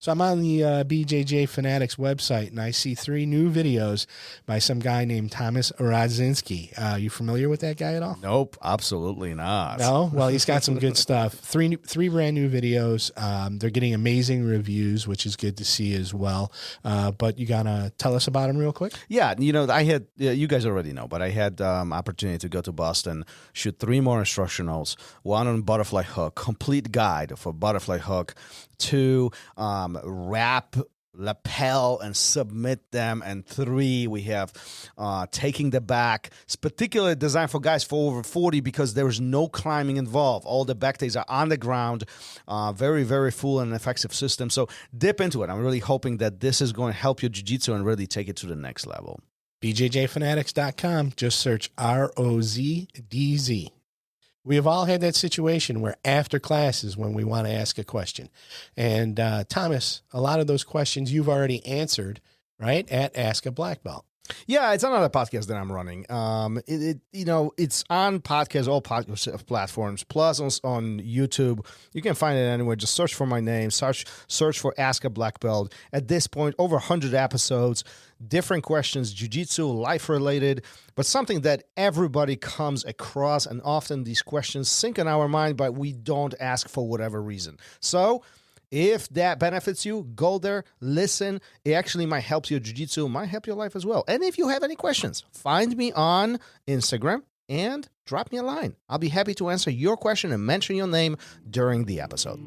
So I'm on the BJJ Fanatics website, and I see 3 new videos by some guy named Thomas Radzinski. You familiar with that guy at all? Nope, absolutely not. No? Well, he's got some good stuff. Three brand new videos. They're getting amazing reviews, which is good to see as well. But you got to tell us about them real quick? Yeah, I had, you guys already know, but I had opportunity to go to Boston, shoot 3 more instructionals, 1 on butterfly hook, complete guide for butterfly hook, 2 wrap, lapel, and submit them, and 3 we have taking the back. It's particularly designed for guys for over 40 because there's no climbing involved. All the back takes are on the ground. Very, very full and effective system. So dip into it. I'm really hoping that this is going to help your jiu-jitsu and really take it to the next level. BJJfanatics.com. Just search ROZDZ. We have all had that situation where after class is when we want to ask a question. And Thomas, a lot of those questions you've already answered, right, at Ask a Black Belt. Yeah, it's another podcast that I'm running. It's on podcast, all podcast platforms, plus on YouTube. You can find it anywhere. Just search for my name. Search for Ask a Black Belt. At this point, over 100 episodes, different questions, jiu-jitsu, life-related, but something that everybody comes across, and often these questions sink in our mind, but we don't ask for whatever reason. So if that benefits you, go there, listen. It actually might help your jiu-jitsu, might help your life as well. And if you have any questions, find me on Instagram and drop me a line. I'll be happy to answer your question and mention your name during the episode.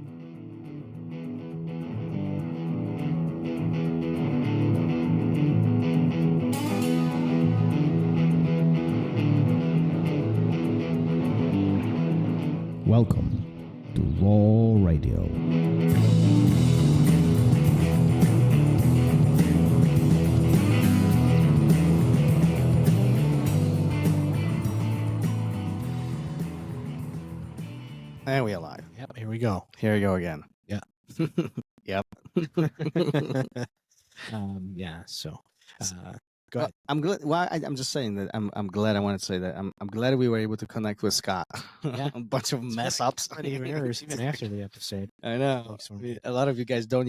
Welcome to Raw Radio. And we're live. Yep, here we go. Here we go again. Yeah. Yep. So go ahead. I'm glad. Well, I'm just saying that I'm glad. I wanted to say that I'm glad we were able to connect with Scott. Yeah. A bunch of mess ups. Errors even after the episode. I know. A lot of you guys don't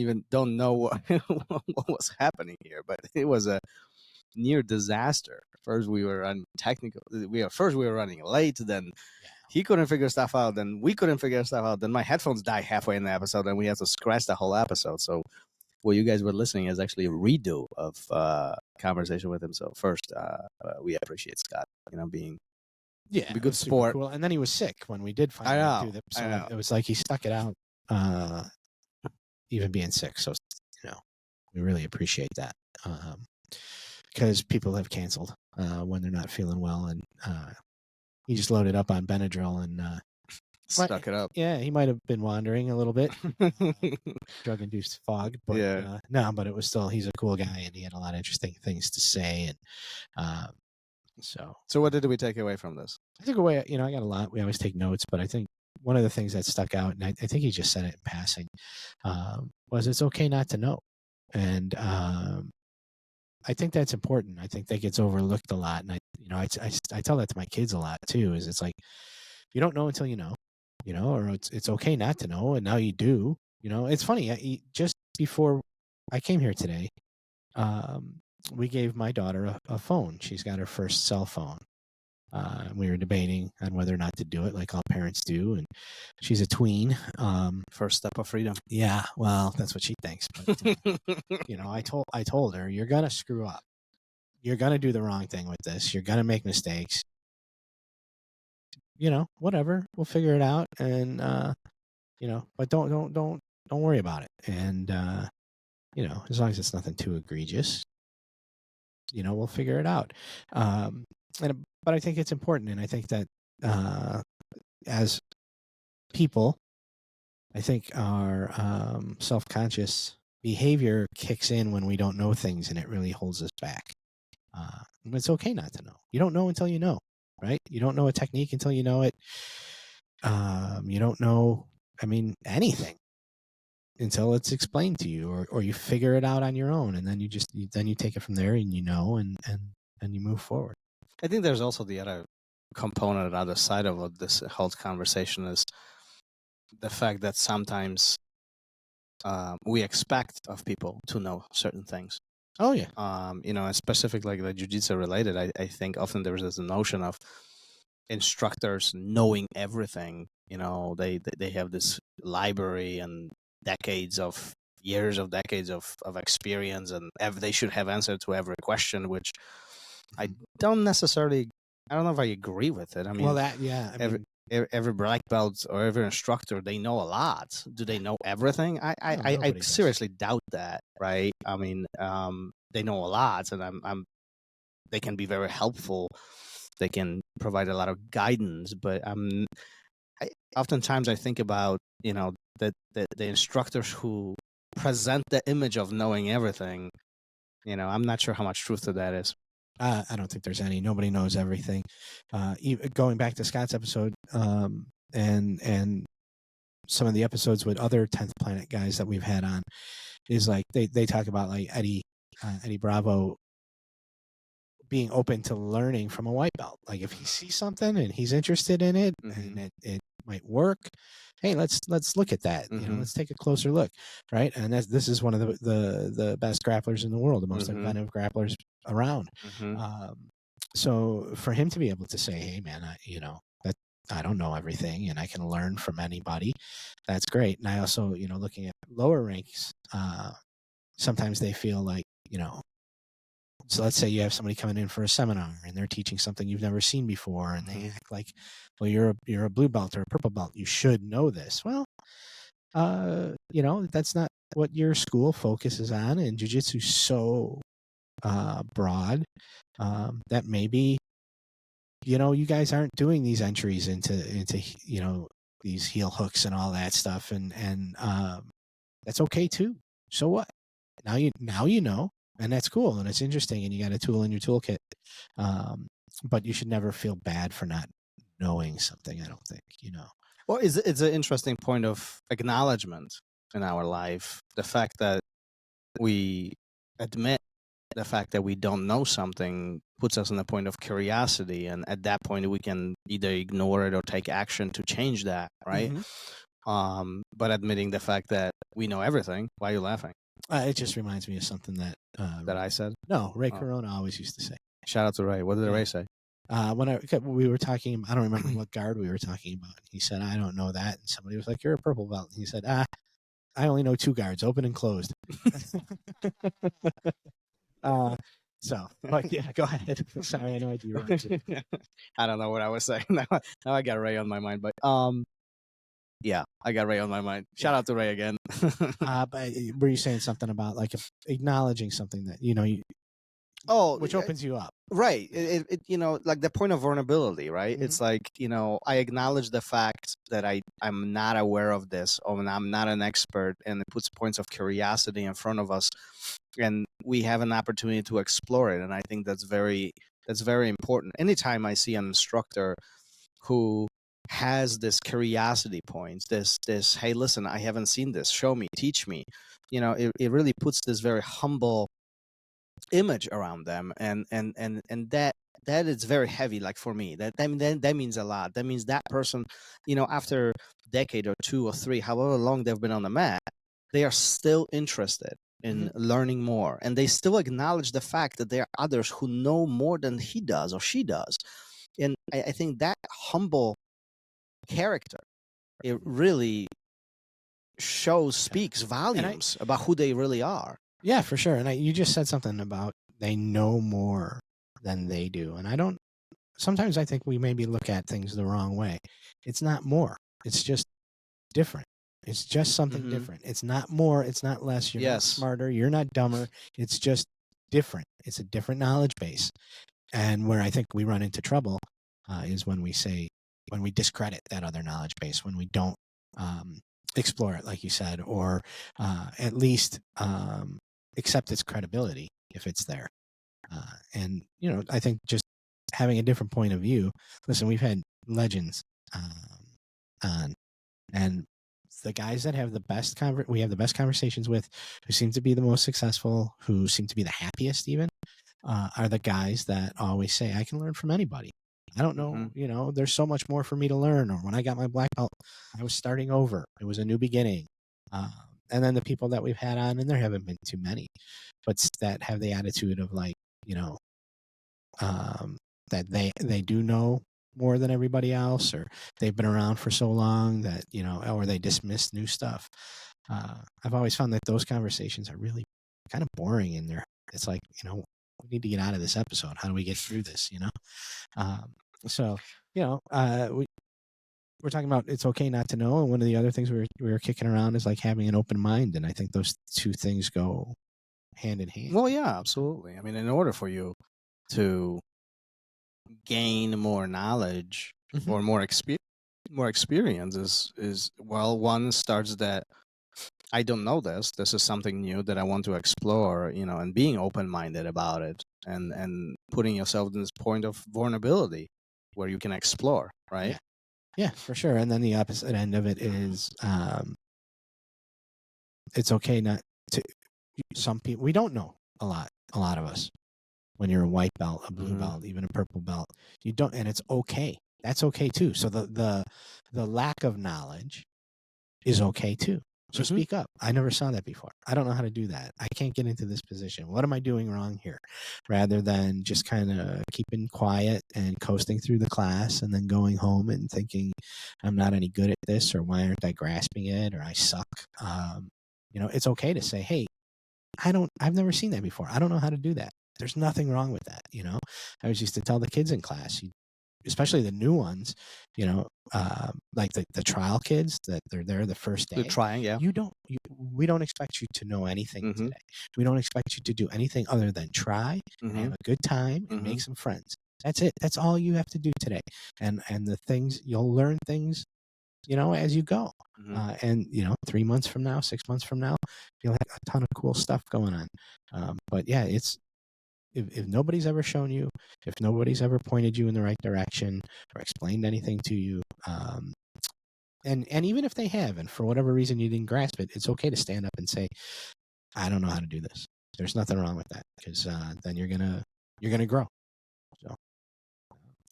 know what was happening here, but it was a near disaster. First we were running technical. First we were running late. Then he couldn't figure stuff out. Then we couldn't figure stuff out. Then my headphones died halfway in the episode, and we had to scratch the whole episode. So what you guys were listening is actually a redo of conversation with him. So first, we appreciate Scott, being a good sport. Cool. And then he was sick when we did finally do that. So it was like he stuck it out, even being sick. So, we really appreciate that because people have canceled when they're not feeling well. And he just loaded up on Benadryl and stuck it up. Yeah, he might have been wandering a little bit, drug-induced fog. But but it was still, he's a cool guy, and he had a lot of interesting things to say. And so what did we take away from this? I took away, I got a lot. We always take notes, but I think one of the things that stuck out, and I think he just said it in passing, was it's okay not to know. And I think that's important. I think that gets overlooked a lot. And I tell that to my kids a lot too, is it's like, you don't know until you know. Or it's okay not to know, and now you do. It's funny. Just before I came here today, we gave my daughter a phone. She's got her first cell phone. We were debating on whether or not to do it, like all parents do. And she's a tween. First step of freedom. Yeah, well, that's what she thinks. But, I told her, you're gonna screw up. You're gonna do the wrong thing with this. You're gonna make mistakes. Whatever, we'll figure it out. And, but don't worry about it. And, as long as it's nothing too egregious, we'll figure it out. But I think it's important. And I think that, as people, I think our, self-conscious behavior kicks in when we don't know things, and it really holds us back. It's okay not to know. You don't know until you know. Right? You don't know a technique until you know it. You don't know, anything until it's explained to you, or you figure it out on your own, and then you take it from there, and and you move forward. I think there's also the other component, the other side of this whole conversation is the fact that sometimes we expect of people to know certain things. Oh yeah. And specific like the jiu-jitsu related, I think often there's this notion of instructors knowing everything. They have this library and decades of experience, and they should have answered to every question, which I don't know if I agree with it. I mean, every black belt or every instructor, they know a lot. Do they know everything? I seriously doubt that, right? I mean, they know a lot, and they can be very helpful. They can provide a lot of guidance, but oftentimes I think about the instructors who present the image of knowing everything. I'm not sure how much truth to that is. I don't think there's any. Nobody knows everything. Going back to Scott's episode, and some of the episodes with other 10th Planet guys that we've had on, is like they talk about like Eddie Bravo being open to learning from a white belt. Like if he sees something and he's interested in it, and it might work, hey, let's look at that. Let's take a closer look, right? And this is one of the best grapplers in the world, the most inventive grapplers around. So for him to be able to say, hey man, I don't know everything and I can learn from anybody, that's great. And I also, looking at lower ranks, sometimes they feel like, so let's say you have somebody coming in for a seminar and they're teaching something you've never seen before, and they act like, well, you're a blue belt or a purple belt, you should know this. Well, that's not what your school focuses on, and jiu-jitsu is so broad that maybe you guys aren't doing these entries into these heel hooks and all that stuff, and that's okay too. So what? Now you know. And that's cool, and it's interesting, and you got a tool in your toolkit. But you should never feel bad for not knowing something, I don't think, Well, it's an interesting point of acknowledgement in our life. The fact that we admit the fact that we don't know something puts us in a point of curiosity, and at that point we can either ignore it or take action to change that, right? But admitting the fact that we know everything, why are you laughing? It just reminds me of something that I said. No, Ray Corona always used to say. Shout out to Ray. What did Ray say? When we were talking, I don't remember what guard we were talking about. He said, "I don't know that," and somebody was like, "You're a purple belt." And he said, "I only know 2 guards, open and closed." But yeah, go ahead. Sorry, I know I derailed you. I don't know what I was saying. Now I got Ray on my mind, but yeah, I got Ray on my mind. Shout out to Ray again. But were you saying something about like acknowledging something that which opens you up, right? It like the point of vulnerability, right? It's like I acknowledge the fact that I'm not aware of this, or I'm not an expert, and it puts points of curiosity in front of us, and we have an opportunity to explore it. And I think that's very important. Anytime I see an instructor who has this curiosity points, this hey, listen, I haven't seen this, show me, teach me, it really puts this very humble image around them, and that is very heavy. Like for me, that means a lot. That means that person, after a decade or 2 or 3, however long they've been on the mat, they are still interested in learning more, and they still acknowledge the fact that there are others who know more than he does or she does. And I think that humble character, it really speaks volumes about who they really are. Yeah, for sure. And you just said something about they know more than they do, and sometimes I think we maybe look at things the wrong way. It's not more, it's just different. It's just something different. It's not more, it's not less. You're not smarter, you're not dumber. It's just different. It's a different knowledge base. And where I think we run into trouble is when we discredit that other knowledge base, when we don't explore it, like you said, or at least accept its credibility if it's there. And I think just having a different point of view. Listen, we've had legends on, and the guys that have the best we have the best conversations with, who seem to be the most successful, who seem to be the happiest even, are the guys that always say, I can learn from anybody. I don't know, there's so much more for me to learn. Or when I got my black belt, I was starting over. It was a new beginning. And then the people that we've had on, and there haven't been too many, but that have the attitude of like, that they do know more than everybody else, or they've been around for so long that, or they dismiss new stuff. I've always found that those conversations are really kind of boring in there. It's like, we need to get out of this episode. How do we get through this? So, we're talking about it's okay not to know. And one of the other things we were kicking around is like having an open mind. And I think those two things go hand in hand. Well, yeah, absolutely. I mean, in order for you to gain more knowledge or more experience is one starts that I don't know this is something new that I want to explore, and being open-minded about it and putting yourself in this point of vulnerability where you can explore, right? Yeah, for sure. And then the opposite end of it is it's okay not to. Some people, we don't know a lot of us. When you're a white belt, a blue belt, even a purple belt, you don't, and it's okay. That's okay too. So the lack of knowledge is okay too. So speak up. I never saw that before. I don't know how to do that. I can't get into this position. What am I doing wrong here? Rather than just kind of keeping quiet and coasting through the class and then going home and thinking I'm not any good at this, or why aren't I grasping it, or I suck. It's okay to say, hey, I've never seen that before. I don't know how to do that. There's nothing wrong with that. I always used to tell the kids in class, especially the new ones, like the trial kids that they're there the first day. They're trying, yeah. We don't expect you to know anything today. We don't expect you to do anything other than try and have a good time and make some friends. That's it. That's all you have to do today. And the things, you'll learn things, as you go. And 3 months from now, 6 months from now, you'll have a ton of cool stuff going on. But yeah, it's, if nobody's ever shown you, if nobody's ever pointed you in the right direction or explained anything to you, and even if they have, and for whatever reason you didn't grasp it, it's okay to stand up and say, I don't know how to do this. There's nothing wrong with that, because then you're gonna grow. So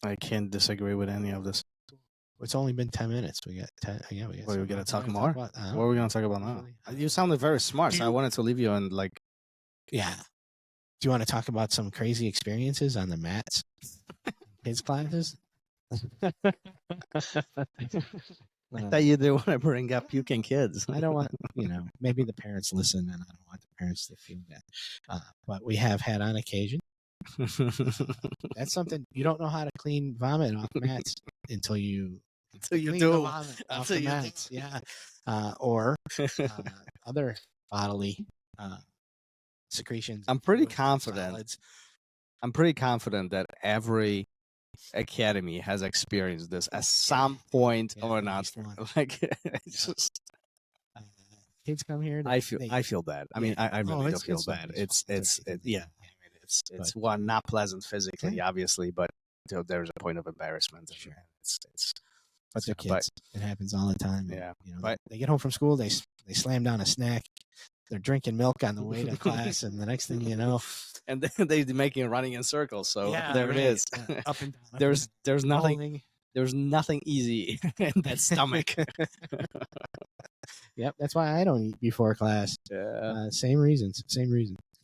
I can't disagree with any of this. It's only been 10 minutes. We got 10. Yeah, we got. Well, we gotta talk more. What What are we gonna talk about now? You sounded very smart, so I wanted to leave you on like. Yeah. Do you want to talk about some crazy experiences on the mats, kids classes? I thought you didn't want to bring up puking kids. I don't want, maybe the parents listen, and I don't want the parents to feel that. But we have had on occasion. That's something you don't know how to clean vomit off mats until you do vomit off the you mats. Yeah. Or other bodily secretions. I'm pretty confident. I'm pretty confident that every academy has experienced this at some point or another. Like, it's just kids come here. I feel bad. I mean, I really do feel bad. It's one, not pleasant physically, obviously, but there's a point of embarrassment. Sure. But they're kids. It happens all the time. Yeah. But they get home from school, they slam down a snack. They're drinking milk on the way to class, and the next thing you know, and then they're making running in circles. So there it is. Up and down. There's nothing. There's nothing easy in that stomach. Yep, that's why I don't eat before class. Yeah. Same reason.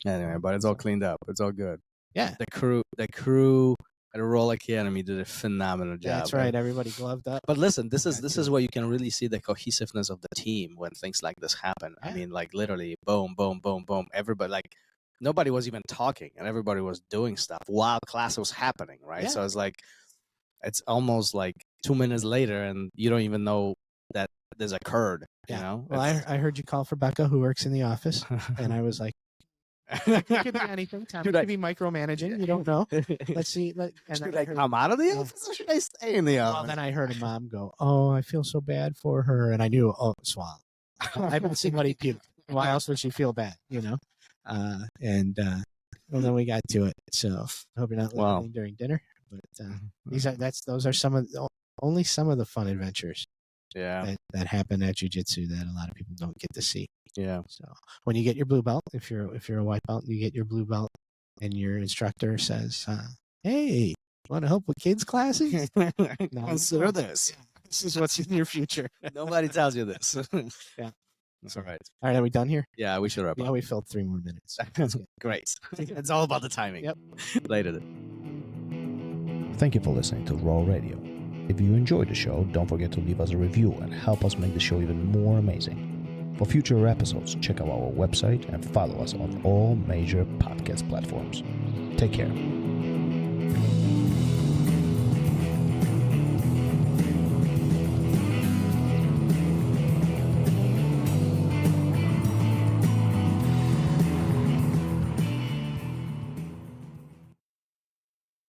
Anyway, but it's all cleaned up. It's all good. Yeah. The crew at Roll Academy did a phenomenal job. That's right. Everybody gloved up. But listen, this is where you can really see the cohesiveness of the team when things like this happen. Yeah. I mean, like literally, boom, boom, boom, boom. Everybody, like, nobody was even talking, and everybody was doing stuff while class was happening, right? Yeah. So it's like, it's almost like 2 minutes later, and you don't even know that this occurred. Yeah. You know? Well, I heard you call for Becca, who works in the office, and I was like, it could be anything. Tom. It could be micromanaging. You don't know. Let's see. Should I come out of the office, or should I stay in the office? Well, then I heard a mom go, "Oh, I feel so bad for her," and I knew, oh, swallow. I've been seeing somebody puke. Why else would she feel bad? Well, then we got to it. So I hope you're not listening during dinner. But those are only some of the fun adventures. Yeah. That happen at jiu-jitsu that a lot of people don't get to see. Yeah. So when you get your blue belt, if you're a white belt, you get your blue belt, and your instructor says, "Hey, want to help with kids classes? Consider this. This is what's in your future." Nobody tells you this. Yeah. That's all right. All right, are we done here? Yeah, we should wrap Yeah, up. we filled 3 more minutes. Great. It's all about the timing. Yep. Later then. Thank you for listening to Raw Radio. If you enjoyed the show, don't forget to leave us a review and help us make the show even more amazing. For future episodes, check out our website and follow us on all major podcast platforms. Take care.